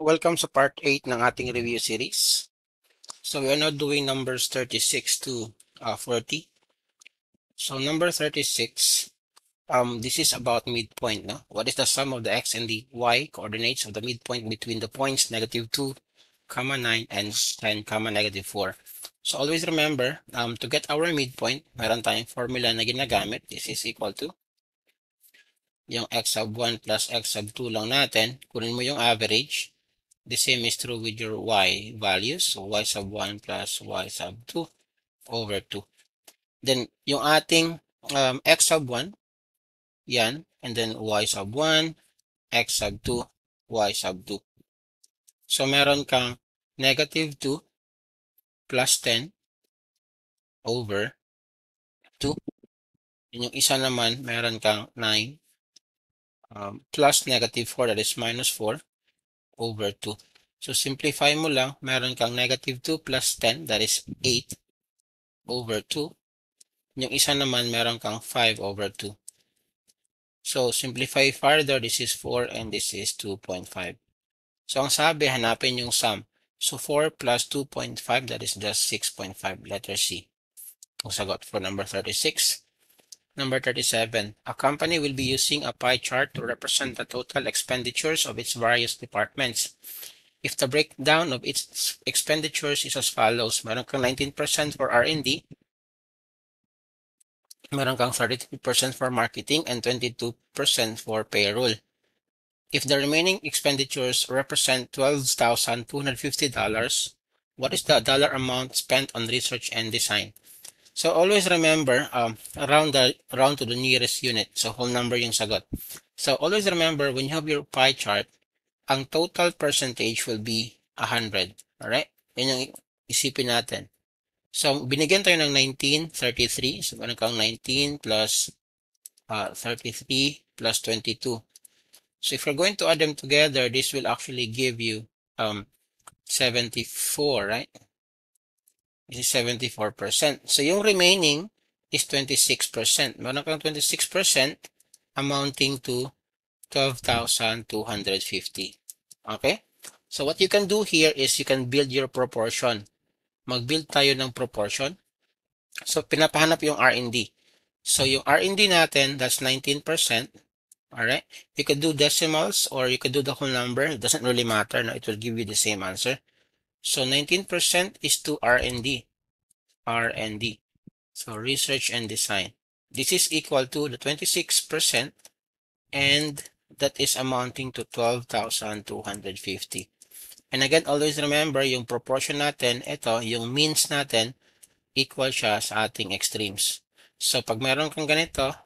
Welcome sa part 8 ng ating review series. So we are now doing numbers 36 to 40. So number 36, this is about midpoint. No? What is the sum of the x and the y coordinates of the midpoint between the points -2, 9, and 10, -4? So always remember, to get our midpoint, meron tayong formula na ginagamit. This is equal to yung x sub 1 plus x sub 2 lang natin. Kunin mo yung average. The same is true with your y values. So y sub 1 plus y sub 2 over 2. Then yung ating x sub 1, yan. And then y sub 1, x sub 2, y sub 2. So meron kang -2 plus 10 over 2. Yun yung isa naman, meron kang 9 plus -4, that is -4 over 2. So simplify mo lang, meron kang -2 plus 10, that is 8 over 2. Yung isa naman, meron kang 5 over 2. So simplify further, this is 4 and this is 2.5. So ang sabi, hanapin yung sum. So 4 plus 2.5, that is just 6.5, letter C. Ang sagot for number 36. Number 37, a company will be using a pie chart to represent the total expenditures of its various departments. If the breakdown of its expenditures is as follows, meron kang 19% for R&D, meron kang 33% for marketing, and 22% for payroll. If the remaining expenditures represent $12,250, what is the dollar amount spent on research and design? So always remember, round to the nearest unit. So whole number yung sagot. So always remember, when you have your pie chart, ang total percentage will be 100. Alright? Yan yung isipin natin. So binigyan tayo ng 1933. So meron kang 19 plus 33 plus 22. So if you're going to add them together, this will actually give you 74, right? This is 74%. So yung remaining is 26%. Meron kang 26% amounting to 12,250. Okay? So what you can do here is you can build your proportion. Mag-build tayo ng proportion. So pinapahanap yung R&D. So yung R&D natin, that's 19%. Alright? You could do decimals or you could do the whole number. It doesn't really matter. No? It will give you the same answer. So 19% is to R&D. R&D. So research and design. This is equal to the 26% and that is amounting to 12,250. And again, always remember yung proportion natin, ito, yung means natin, equal siya sa ating extremes. So pag meron kang ganito,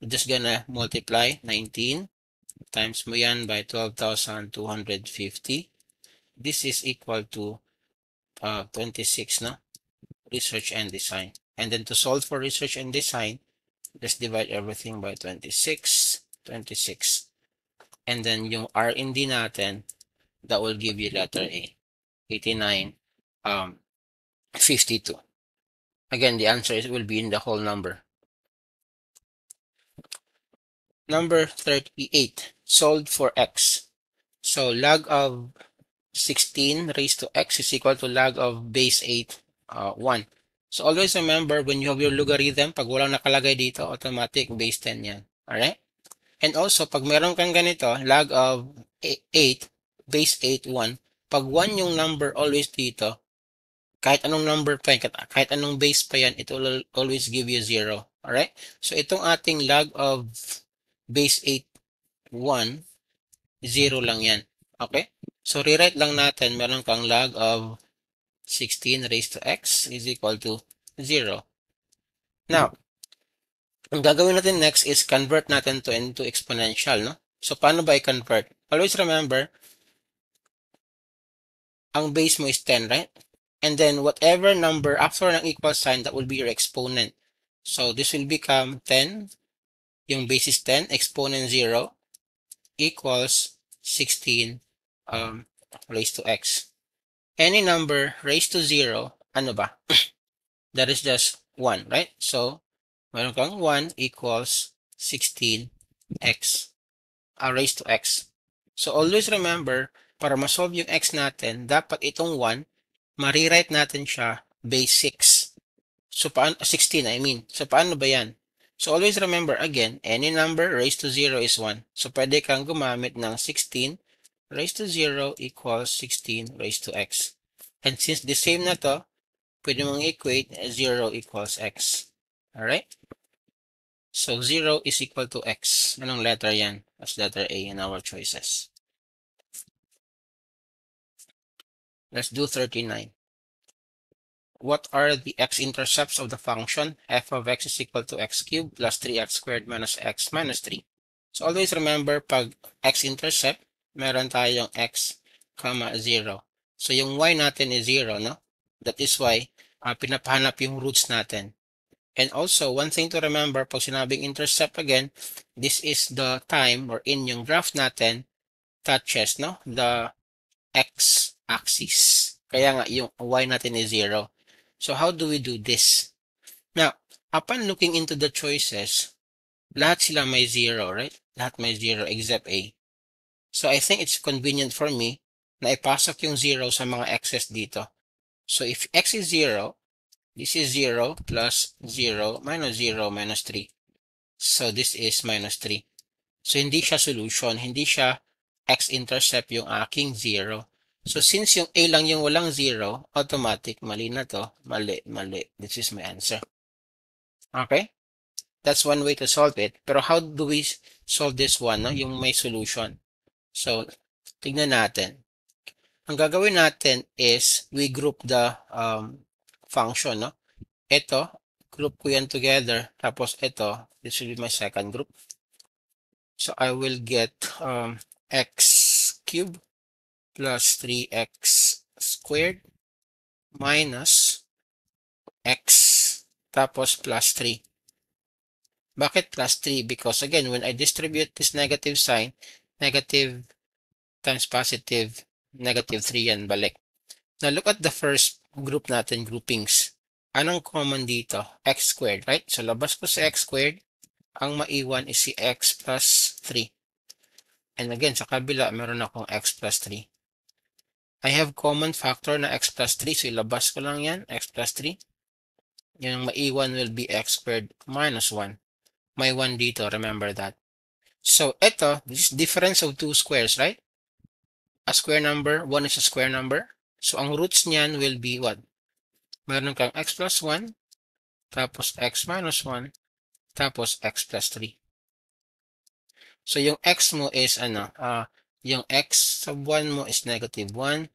you're just gonna multiply 19 times mo yan by 12,250. This is equal to 26, no? Research and design. And then to solve for research and design, just divide everything by 26. And then yung R&D natin, that will give you letter A, 89, 52. Again, the answer will be in the whole number. Number 38, solved for x. So log of 16 raised to x is equal to log of base 8, 1. So always remember, when you have your logarithm, pag walang nakalagay dito, automatic base 10 yan. Alright? And also, pag meron kang ganito, log of 8, base 8, 1, pag 1 yung number always dito, kahit anong number pa yan, kahit anong base pa yan, it will always give you 0. Alright? So itong ating log of base 8, 1, 0 lang yan. Okay? So rewrite lang natin, meron kang log of 16 raised to x is equal to 0. Now, ang gagawin natin next is convert natin to into exponential, no? So paano ba i-convert? Always remember, ang base mo is 10, right? And then whatever number after ng equal sign, that will be your exponent. So this will become 10, yung base is 10, exponent 0 equals 16 raised to x. Any number raised to 0, ano ba? That is just 1, right? So meron kang 1 equals 16x raised to x. So always remember, para ma-solve yung x natin, dapat itong 1, ma-rewrite natin siya base 6. So, 16, I mean. So, paano ba yan? So, always remember, again, any number raised to 0 is 1. So, pwede kang gumamit ng 16 raised to 0 equals 16 raised to x. And since the same na to, pwede mong equate 0 equals x. Alright? So, 0 is equal to x. Anong letter yan? That's letter A in our choices. Let's do 39. What are the x-intercepts of the function f of x is equal to x cubed plus 3x squared minus x minus 3? So always remember, pag x-intercept, meron tayong x, 0. So yung y natin is 0, no? That is why pinapahanap yung roots natin. And also, one thing to remember, pag sinabing intercept again, this is the time or in yung graph natin touches, no? The x-axis. Kaya nga, yung y natin is 0. So how do we do this? Now, upon looking into the choices, lahat sila may 0, right? Lahat may 0 except A. So I think it's convenient for me na ipasok yung 0 sa mga x's dito. So if x is 0, this is 0 plus 0 minus 0 minus 3. So this is minus 3. So hindi siya solution, hindi siya x-intercept yung aking 0. So since yung A lang yung walang 0, automatic, mali na to, mali. This is my answer. Okay? That's one way to solve it. Pero how do we solve this one, no? Yung may solution. So, tignan natin. Ang gagawin natin is we group the function, no? Ito, group ko yan together. Tapos ito, this will be my second group. So, I will get x cubed plus 3x squared minus x tapos plus 3. Bakit plus 3? Because again, when I distribute this negative sign, negative times positive, negative 3 yan, balik. Now look at the first group natin, groupings. Anong common dito? X squared, right? So labas ko sa x squared, ang maiwan is si x plus 3. And again, sa kabila, meron akong x plus 3. I have common factor na x plus 3. So ilabas ko lang yan, x plus 3. Yung maiwan will be x squared minus 1. May 1 dito, remember that. So ito, this is difference of two squares, right? A square number, 1 is a square number. So ang roots niyan will be what? Meron kang x plus 1, tapos x minus 1, tapos x plus 3. So yung x mo is ano, yung x sub 1 mo is negative 1,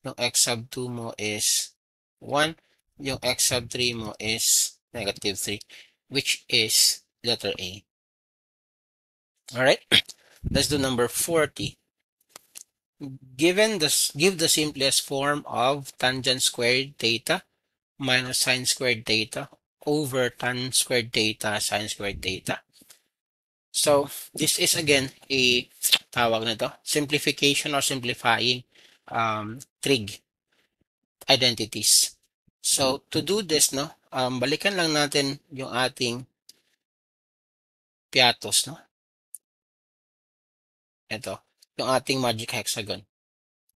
yung x sub 2 mo is 1, yung x sub 3 mo is negative 3, which is letter A. Alright, let's do number 40. Give the simplest form of tangent squared theta minus sine squared theta over tan squared theta sine squared theta. So, this is again a tawag na to, simplification or simplifying trig identities. So, to do this, no, balikan lang natin yung ating piatos, no? Ito, yung ating magic hexagon.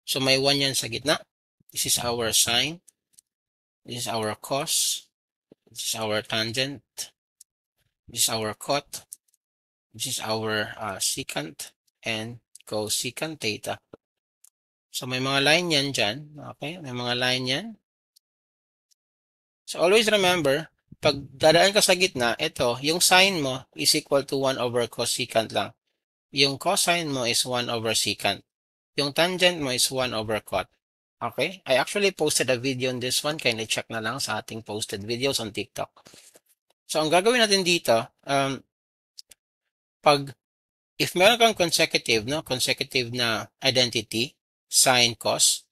So, may 1 yan sa gitna. This is our sine. This is our cos. This is our tangent. This is our cot. This is our secant and cosecant theta. So, may mga line yan dyan. Okay, may mga line yan. So, always remember, pag dadaan ka sa gitna, ito, yung sine mo is equal to 1 over cosecant lang. Yung cosine mo is 1 over secant. Yung tangent mo is 1 over cot. Okay? I actually posted a video on this one. Kindly check na lang sa ating posted videos on TikTok. So, ang gagawin natin dito, if meron kang consecutive, no? Consecutive na identity, sine, cos,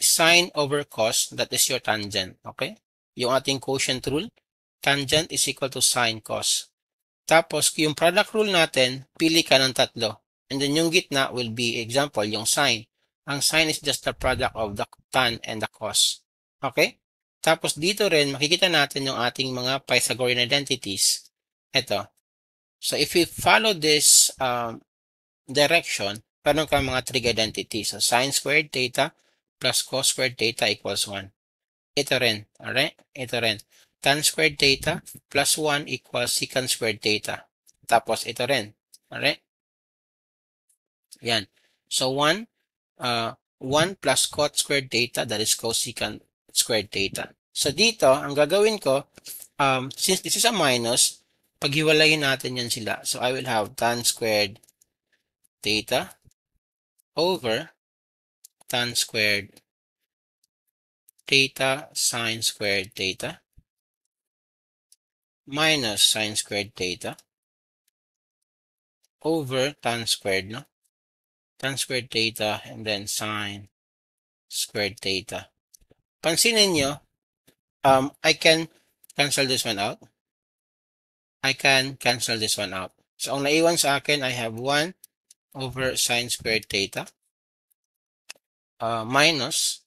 sine over cos, that is your tangent. Okay? Yung ating quotient rule, tangent is equal to sine cos. Tapos, yung product rule natin, pili ka ng tatlo. And then yung gitna will be, example, yung sine. Ang sine is just the product of the tan and the cos. Okay? Tapos dito rin, makikita natin yung ating mga Pythagorean identities. Ito. So if we follow this direction, meron kang mga trig identity. So, sine squared theta plus cos squared theta equals 1. Ito rin. Alright? Ito rin. Tan squared theta plus 1 equals secant squared theta. Tapos, ito rin. Alright? Yan. So, 1 plus cot squared theta, that is cosecant squared theta. So, dito, ang gagawin ko, since this is a minus, paghiwalayin natin yan sila. So, I will have tan squared theta over tan squared theta sine squared theta minus sine squared theta over tan squared, no? Tan squared theta and then sine squared theta. Pansinin nyo, I can cancel this one out. I can cancel this one out. So, ang naiwan sa akin, I have 1 over sine squared theta minus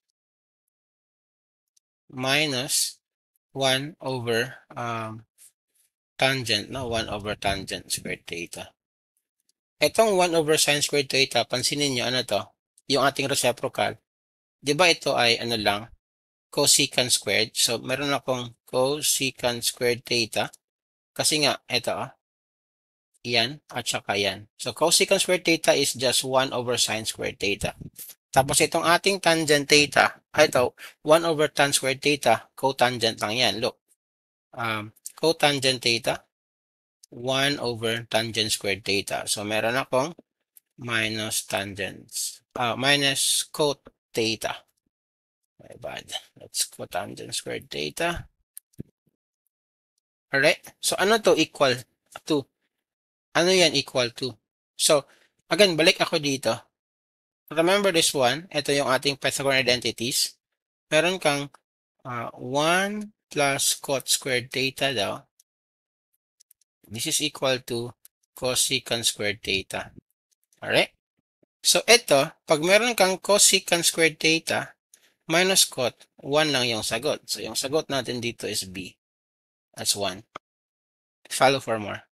1 over tangent, no? 1 over tangent squared theta. Itong 1 over sine squared theta, pansinin nyo, ano to? Yung ating reciprocal. Di ba ito ay ano lang? Cosecant squared. So, meron akong cosecant squared theta. Kasi nga, ito yan, at saka yan. So, cosecant squared theta is just 1 over sine squared theta. Tapos, itong ating tangent theta, ito, 1 over tan squared theta, cotangent lang yan. Look, cotangent theta, 1 over tangent squared theta. So, meron akong minus tangents, minus cot theta. My bad. Let's cotangent squared theta. Alright? So, ano to equal to? Ano yan equal to? So, again, balik ako dito. Remember this one. Ito yung ating Pythagorean identities. Meron kang 1 plus cot squared theta daw. This is equal to cosecant squared theta. Alright? So, ito, pag meron kang cosecant squared theta minus cot, 1 lang yung sagot. So, yung sagot natin dito is B. That's 1. Follow for more.